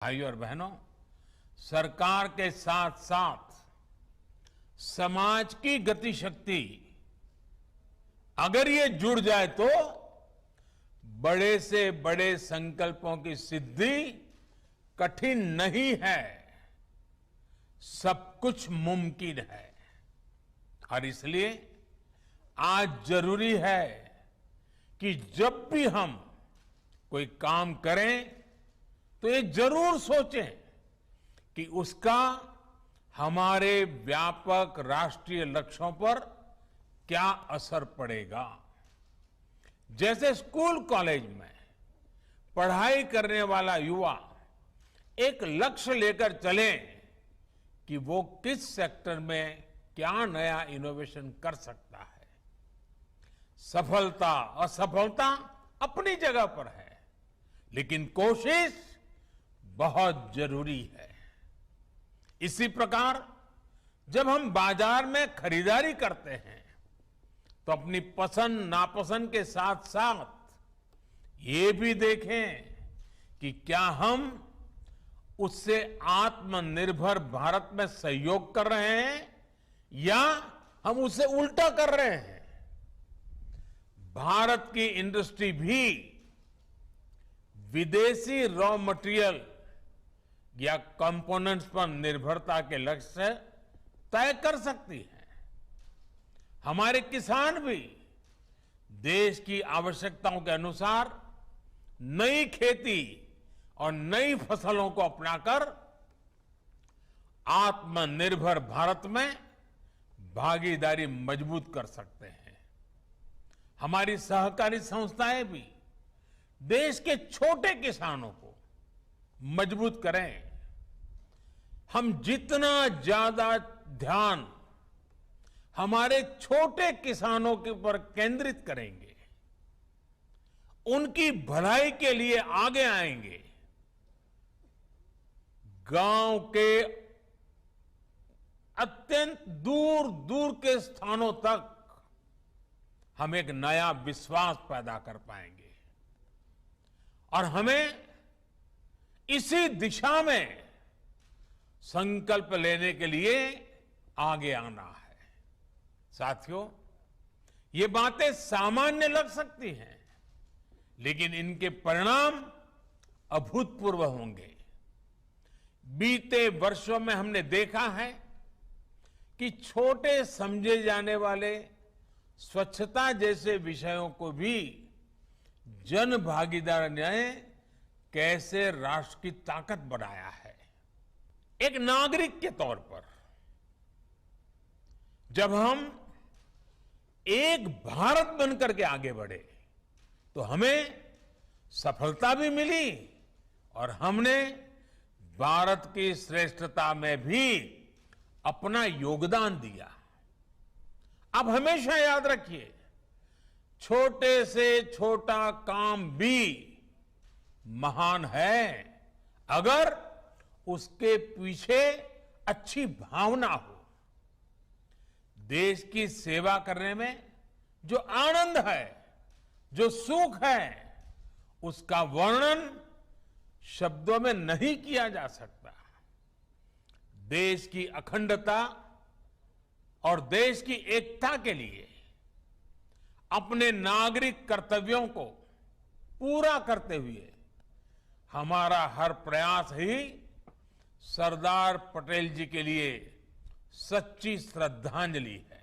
भाइयों और बहनों, सरकार के साथ साथ समाज की गति शक्ति अगर ये जुड़ जाए तो बड़े से बड़े संकल्पों की सिद्धि कठिन नहीं है, सब कुछ मुमकिन है। और इसलिए आज जरूरी है कि जब भी हम कोई काम करें तो ये जरूर सोचें कि उसका हमारे व्यापक राष्ट्रीय लक्ष्यों पर क्या असर पड़ेगा। जैसे स्कूल कॉलेज में पढ़ाई करने वाला युवा एक लक्ष्य लेकर चले कि वो किस सेक्टर में क्या नया इनोवेशन कर सकता है। सफलता असफलता अपनी जगह पर है, लेकिन कोशिश बहुत जरूरी है। इसी प्रकार जब हम बाजार में खरीदारी करते हैं तो अपनी पसंद नापसंद के साथ साथ ये भी देखें कि क्या हम उससे आत्मनिर्भर भारत में सहयोग कर रहे हैं या हम उसे उल्टा कर रहे हैं। भारत की इंडस्ट्री भी विदेशी रॉ मटेरियल या कंपोनेंट्स पर निर्भरता के लक्ष्य से तय कर सकती है। हमारे किसान भी देश की आवश्यकताओं के अनुसार नई खेती और नई फसलों को अपनाकर आत्मनिर्भर भारत में भागीदारी मजबूत कर सकते हैं। हमारी सहकारी संस्थाएं भी देश के छोटे किसानों को मजबूत करें। हम जितना ज्यादा ध्यान हमारे छोटे किसानों के ऊपर केंद्रित करेंगे, उनकी भलाई के लिए आगे आएंगे, गांव के अत्यंत दूर दूर के स्थानों तक हम एक नया विश्वास पैदा कर पाएंगे। और हमें इसी दिशा में संकल्प लेने के लिए आगे आना है। साथियों, ये बातें सामान्य लग सकती हैं, लेकिन इनके परिणाम अभूतपूर्व होंगे। बीते वर्षों में हमने देखा है कि छोटे समझे जाने वाले स्वच्छता जैसे विषयों को भी जन भागीदारी ने कैसे राष्ट्र की ताकत बनाया है। एक नागरिक के तौर पर जब हम एक भारत बनकर के आगे बढ़े तो हमें सफलता भी मिली और हमने भारत की श्रेष्ठता में भी अपना योगदान दिया। अब हमेशा याद रखिए, छोटे से छोटा काम भी महान है अगर उसके पीछे अच्छी भावना हो। देश की सेवा करने में जो आनंद है, जो सुख है, उसका वर्णन शब्दों में नहीं किया जा सकता। देश की अखंडता और देश की एकता के लिए अपने नागरिक कर्तव्यों को पूरा करते हुए हमारा हर प्रयास ही सरदार पटेल जी के लिए सच्ची श्रद्धांजलि है।